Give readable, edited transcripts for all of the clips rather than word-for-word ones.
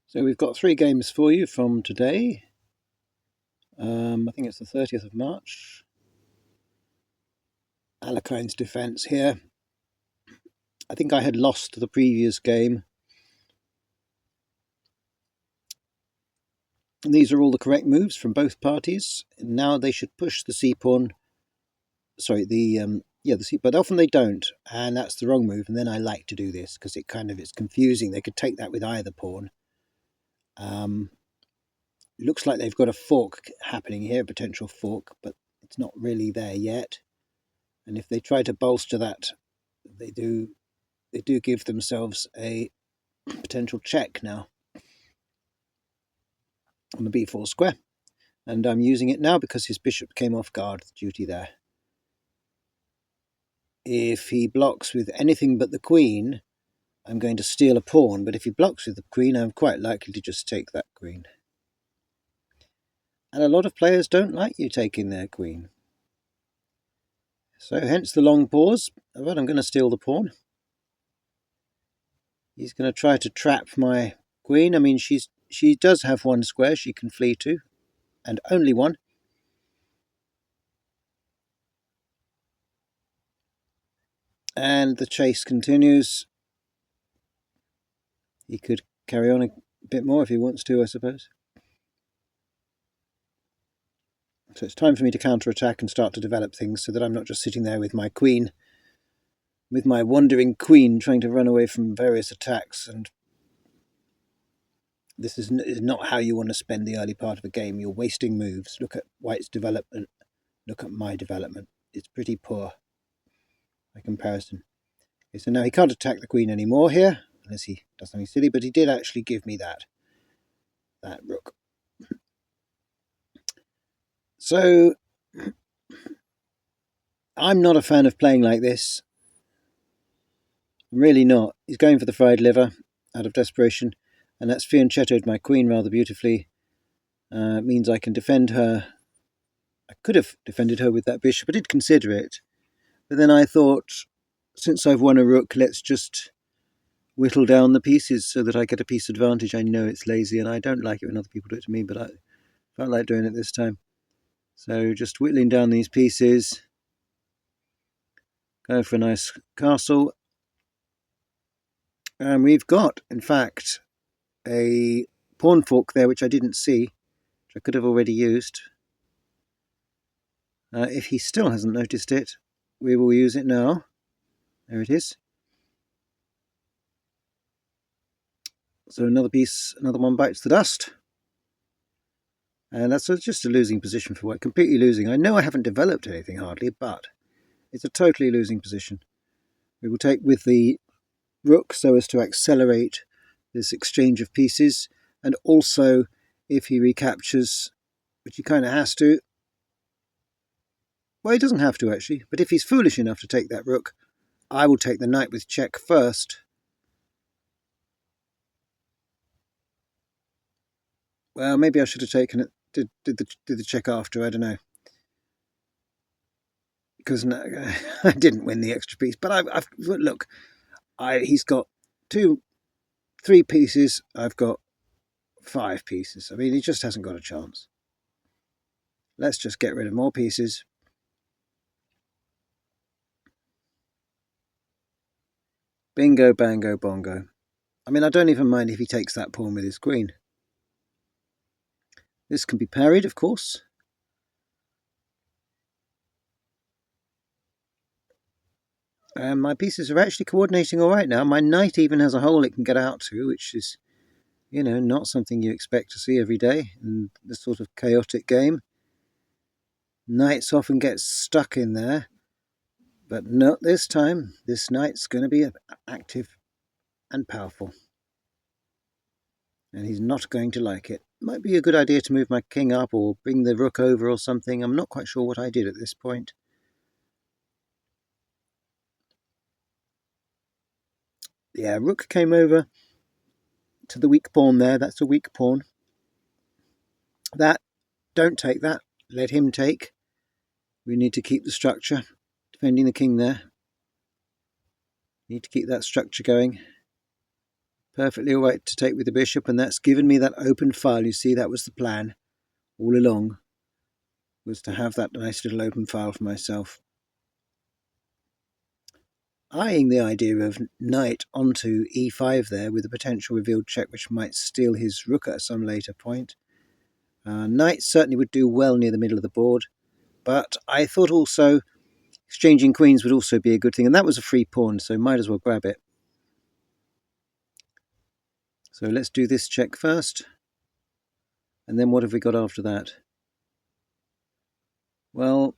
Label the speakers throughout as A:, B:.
A: So we've got 3 games for you from today. I think it's the 30th of March. Alekhines defence here. I think I had lost the previous game. And these are all the correct moves from both parties. Now they should push the c-pawn. Sorry, the c, but often they don't, and that's the wrong move. And then I like to do this because it's confusing. They could take that with either pawn. Looks like they've got a fork happening here, a potential fork, but it's not really there yet. And if they try to bolster that, they do give themselves a potential check now on the b4 square. And I'm using it now because his bishop came off guard duty there. If he blocks with anything but the queen, I'm going to steal a pawn, but if he blocks with the queen, I'm quite likely to just take that queen. And a lot of players don't like you taking their queen. So hence the long pause, but I'm going to steal the pawn. He's going to try to trap my queen. I mean, she does have one square she can flee to, and only one. And the chase continues. He could carry on a bit more if he wants to, I suppose. So it's time for me to counterattack and start to develop things so that I'm not just sitting there with my queen, with my wandering queen trying to run away from various attacks. And this is not how you want to spend the early part of a game. You're wasting moves. Look at White's development. Look at my development. It's pretty poor by comparison. Okay, so now he can't attack the queen anymore here, unless he does something silly, but he did actually give me that rook. So I'm not a fan of playing like this. I'm really not. He's going for the fried liver out of desperation, and that's fianchettoed my queen rather beautifully. It means I can defend her. I could have defended her with that bishop. I did consider it, but then I thought, since I've won a rook, let's just whittle down the pieces so that I get a piece advantage. I know it's lazy, and I don't like it when other people do it to me, but I felt like doing it this time. So just whittling down these pieces. Go for a nice castle. And we've got, in fact, a pawn fork there, which I didn't see, which I could have already used. If he still hasn't noticed it, we will use it now. There it is. So another one bites the dust. And that's just a losing position for White, completely losing. I know I haven't developed anything hardly, but it's a totally losing position. We will take with the rook so as to accelerate this exchange of pieces, and also if he recaptures, which he kind of has to. Well, he doesn't have to actually, but if he's foolish enough to take that rook, I will take the knight with check first. Well, maybe I should have taken it, did the check after, I don't know. Because no, I didn't win the extra piece, but look, he's got 3 pieces, I've got 5 pieces. I mean, he just hasn't got a chance. Let's just get rid of more pieces. Bingo, bango, bongo. I mean, I don't even mind if he takes that pawn with his queen. This can be parried, of course. And my pieces are actually coordinating all right now. My knight even has a hole it can get out to, which is, you know, not something you expect to see every day in this sort of chaotic game. Knights often get stuck in there, but not this time. This knight's going to be active and powerful. And he's not going to like it. Might be a good idea to move my king up or bring the rook over or something. I'm not quite sure what I did at this point. Yeah, rook came over to the weak pawn there. That's a weak pawn. Don't take that. Let him take. We need to keep the structure. Defending the king there. Need to keep that structure going. Perfectly all right to take with the bishop, and that's given me that open file. You see, that was the plan all along, was to have that nice little open file for myself. Eyeing the idea of knight onto e5 there with a potential revealed check which might steal his rook at some later point. Knight certainly would do well near the middle of the board, but I thought also exchanging queens would also be a good thing, and that was a free pawn, so might as well grab it. So let's do this check first, and then what have we got after that? Well,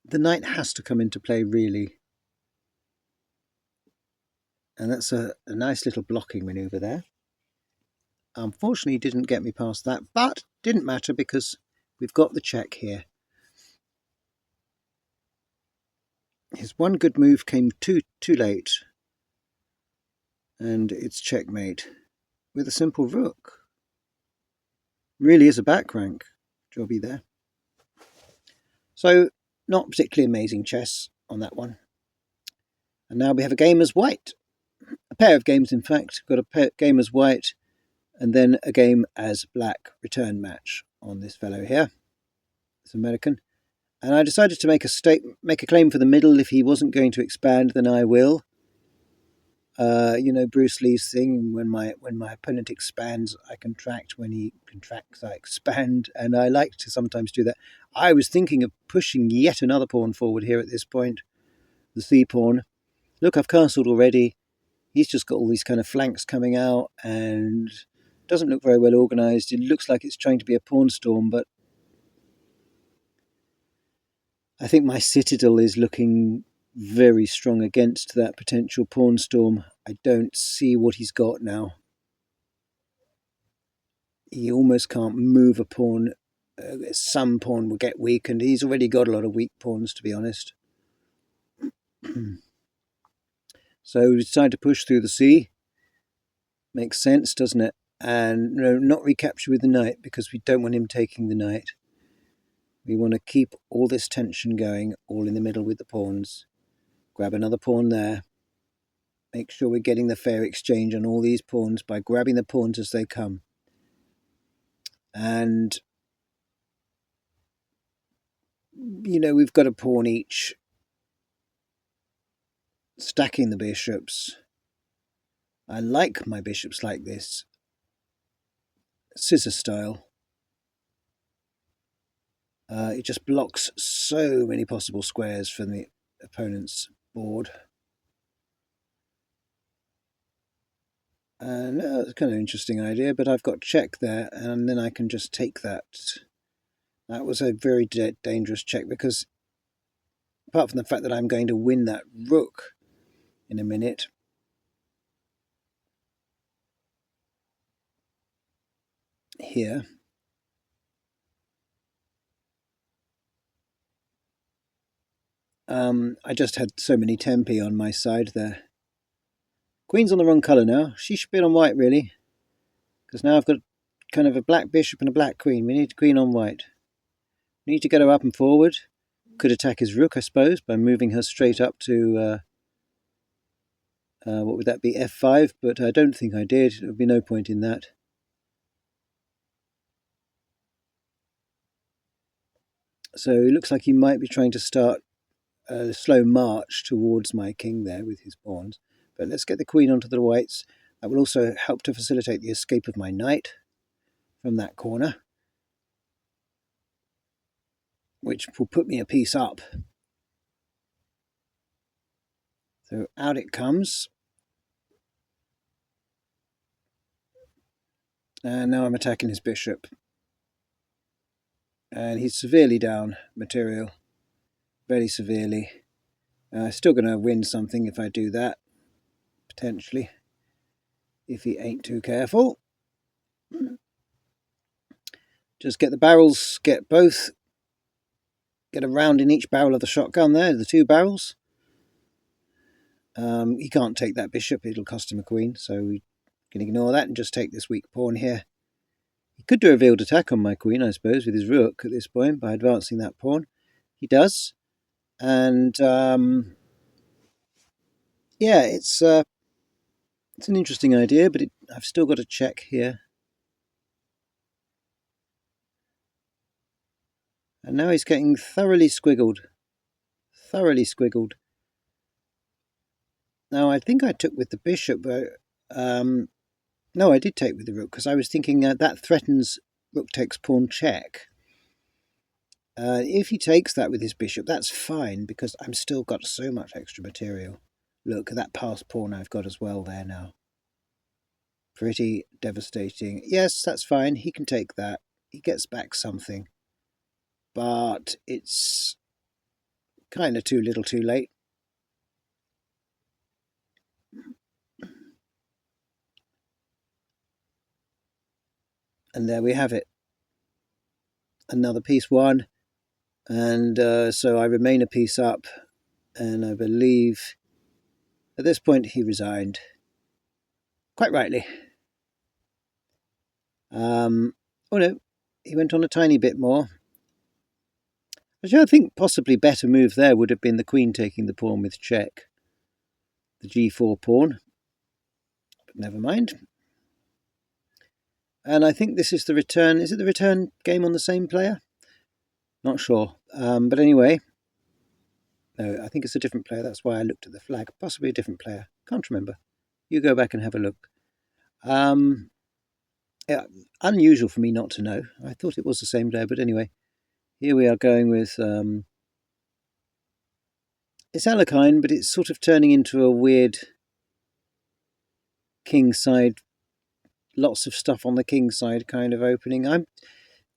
A: the knight has to come into play, really. And that's a nice little blocking manoeuvre there. Unfortunately, didn't get me past that, but didn't matter because we've got the check here. His one good move came too late, and it's checkmate with a simple rook. Really is a back rank jobby there. So not particularly amazing chess on that one. And now we have a game as white. A pair of games, in fact. Got a game as white and then a game as black return match on this fellow here. It's American. And I decided to make a claim for the middle. If he wasn't going to expand, then I will. You know, Bruce Lee's thing, when my opponent expands, I contract. When he contracts, I expand. And I like to sometimes do that. I was thinking of pushing yet another pawn forward here at this point. The C pawn. Look, I've castled already. He's just got all these kind of flanks coming out and doesn't look very well organised. It looks like it's trying to be a pawn storm, but I think my citadel is looking very strong against that potential pawn storm. I don't see what he's got now. He almost can't move a pawn. Some pawn will get weakened. He's already got a lot of weak pawns, to be honest. So we decided to push through the C. Makes sense, doesn't it? And no, not recapture with the knight, because we don't want him taking the knight. We want to keep all this tension going, all in the middle with the pawns. Grab another pawn there. Make sure we're getting the fair exchange on all these pawns by grabbing the pawns as they come. And, you know, we've got a pawn each. Stacking the bishops. I like my bishops like this. Scissor style. It just blocks so many possible squares from the opponent's board. And it's kind of an interesting idea, but I've got check there, and then I can just take that. That was a very dangerous check, because apart from the fact that I'm going to win that rook in a minute, here, I just had so many tempi on my side there. Queen's on the wrong colour now. She should be on white, really, because now I've got kind of a black bishop and a black queen. We need a queen on white. We need to get her up and forward. Could attack his rook, I suppose, by moving her straight up to, what would that be, f5, but I don't think I did. There would be no point in that. So it looks like he might be trying to start a slow march towards my king there with his pawns. But let's get the queen onto the whites. That will also help to facilitate the escape of my knight from that corner, which will put me a piece up. So out it comes. And now I'm attacking his bishop. And he's severely down material. Very severely. Still going to win something if I do that. Potentially. If he ain't too careful. Just get the barrels, get both. Get a round in each barrel of the shotgun there, the two barrels. He can't take that bishop, it'll cost him a queen, so we can ignore that and just take this weak pawn here. He could do a veiled attack on my queen, I suppose, with his rook at this point by advancing that pawn. He does. And, yeah, it's It's an interesting idea, but I've still got to check here. And now he's getting thoroughly squiggled. Thoroughly squiggled. Now, I think I took with the bishop, but no, I did take with the rook, because I was thinking that threatens rook takes pawn check. If he takes that with his bishop, that's fine, because I'm still got so much extra material. Look at that passed pawn I've got as well there now. Pretty devastating. Yes, that's fine. He can take that. He gets back something. But it's kind of too little too late. And there we have it. Another piece won. And so I remain a piece up. And I believe at this point he resigned. Quite rightly. Oh no, he went on a tiny bit more. Actually, I think possibly better move there would have been the queen taking the pawn with check. The g4 pawn. But never mind. And I think this is the return. Is it the return game on the same player? Not sure. But anyway. No, I think it's a different player. That's why I looked at the flag. Possibly a different player. Can't remember. You go back and have a look. Yeah, unusual for me not to know. I thought it was the same player. But anyway. Here we are going with... it's Alekhine, but it's sort of turning into a weird king side, lots of stuff on the king side kind of opening. I'm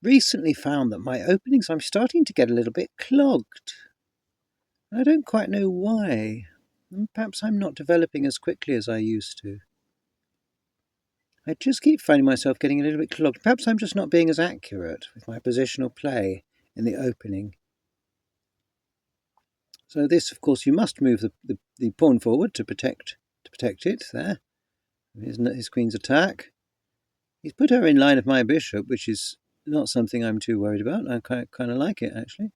A: recently found that my openings, I'm starting to get a little bit clogged. I don't quite know why. Perhaps I'm not developing as quickly as I used to. I just keep finding myself getting a little bit clogged. Perhaps I'm just not being as accurate with my positional play in the opening. So this, of course, you must move the pawn forward to protect it. There, his queen's attack. He's put her in line of my bishop, which is not something I'm too worried about. I kind of like it, actually.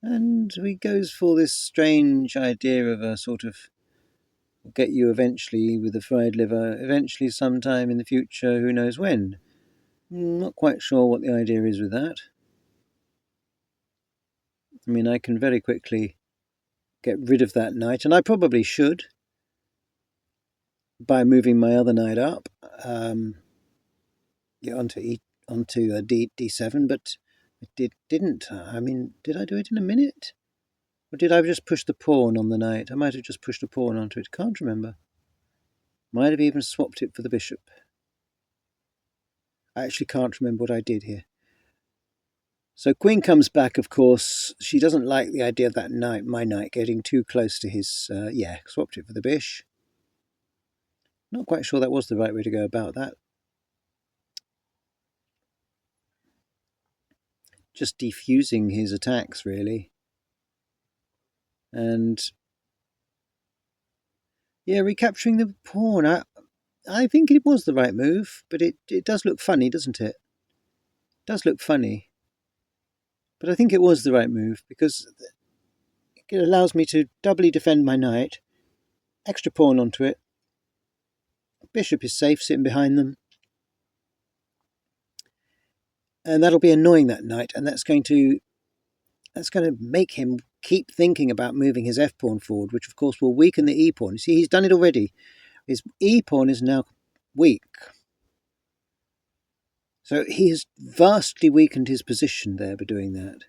A: And he goes for this strange idea of a sort of get you eventually with the fried liver, eventually sometime in the future, who knows when. Not quite sure what the idea is with that. I mean, I can very quickly get rid of that knight, and I probably should, by moving my other knight up. Yeah, onto d7, but it didn't. I mean, did I do it in a minute? Or did I just push the pawn on the knight? I might have just pushed a pawn onto it. Can't remember. Might have even swapped it for the bishop. I actually can't remember what I did here. So queen comes back, of course. She doesn't like the idea of that knight, my knight, getting too close to his... yeah, swapped it for the bish. Not quite sure that was the right way to go about that. Just defusing his attacks, really. And... yeah, recapturing the pawn. I think it was the right move, but it does look funny, doesn't it? It does look funny. But I think it was the right move, because it allows me to doubly defend my knight, extra pawn onto it. Bishop is safe, sitting behind them. And that'll be annoying that knight, and that's going to make him keep thinking about moving his f-pawn forward, which of course will weaken the e-pawn. You see, he's done it already. His e-pawn is now weak. So he has vastly weakened his position there by doing that.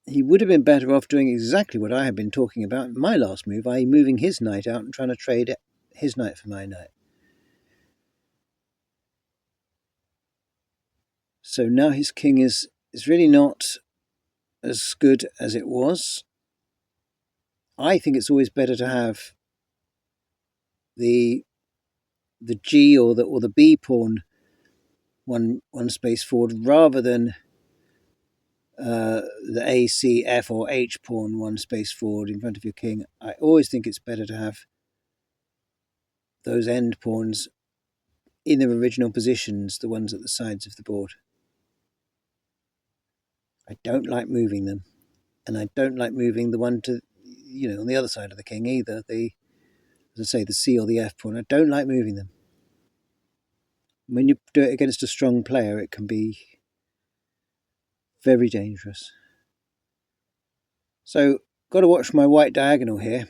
A: He would have been better off doing exactly what I had been talking about in my last move, i.e. moving his knight out and trying to trade his knight for my knight. So now his king is really not as good as it was. I think it's always better to have the G or the B pawn one space forward rather than the A, C, F or H pawn one space forward in front of your king. I always think it's better to have those end pawns in their original positions, the ones at the sides of the board. I don't like moving them. And I don't like moving the one to, on the other side of the king either. As I say, the c or the f pawn. I don't like moving them. When you do it against a strong player, it can be very dangerous. So, got to watch my white diagonal here.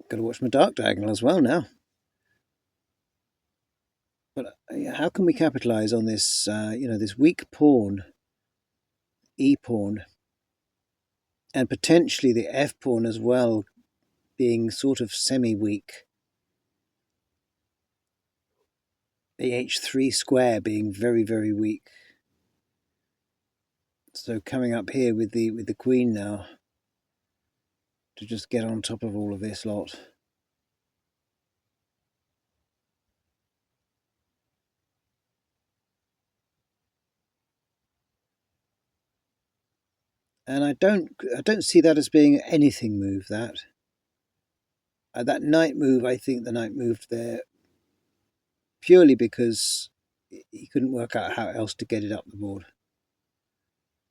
A: Got to watch my dark diagonal as well now. But how can we capitalize on this, this weak pawn, e pawn, and potentially the f pawn as well, being sort of semi-weak. The h3 square being very, very weak. So coming up here with the queen now to just get on top of all of this lot. And I don't see that as being anything move, that. That knight move, I think the knight moved there purely because he couldn't work out how else to get it up the board.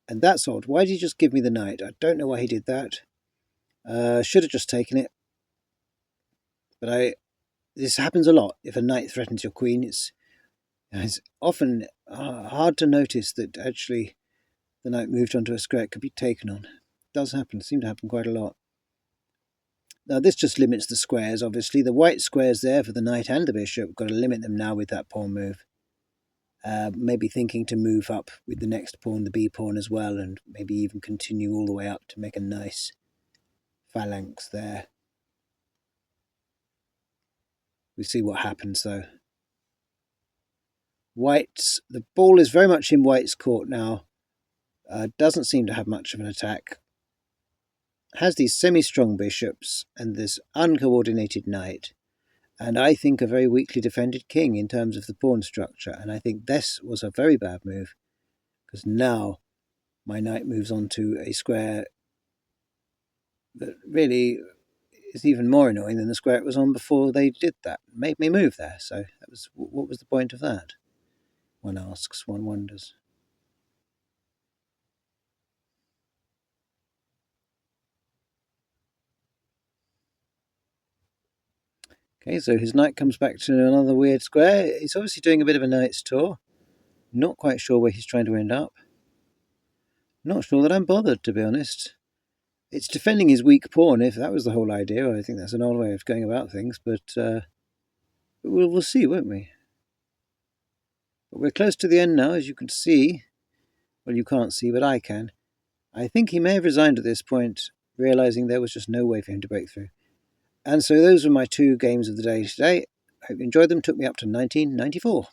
A: And that's odd. Why did he just give me the knight? I don't know why he did that. Should have just taken it. But this happens a lot. If a knight threatens your queen, it's often hard to notice that actually the knight moved onto a square it could be taken on. It does happen. It seems to happen quite a lot. Now this just limits the squares, obviously. The white squares there for the knight and the bishop. Got to limit them now with that pawn move. Maybe thinking to move up with the next pawn, the b pawn as well, and maybe even continue all the way up to make a nice phalanx there. We see what happens though. The ball is very much in white's court now. Doesn't seem to have much of an attack. Has these semi-strong bishops and this uncoordinated knight. And I think a very weakly defended king in terms of the pawn structure. And I think this was a very bad move. Because now my knight moves on to a square that really is even more annoying than the square it was on before they did that. Made me move there. So what was the point of that? One asks, one wonders. Okay, so his knight comes back to another weird square. He's obviously doing a bit of a knight's tour. Not quite sure where he's trying to end up. Not sure that I'm bothered, to be honest. It's defending his weak pawn, if that was the whole idea. I think that's an odd way of going about things, but we'll see, won't we? But we're close to the end now, as you can see. Well, you can't see, but I can. I think he may have resigned at this point, realising there was just no way for him to break through. And so those were my 2 games of the day today. I hope you enjoyed them. Took me up to 1994.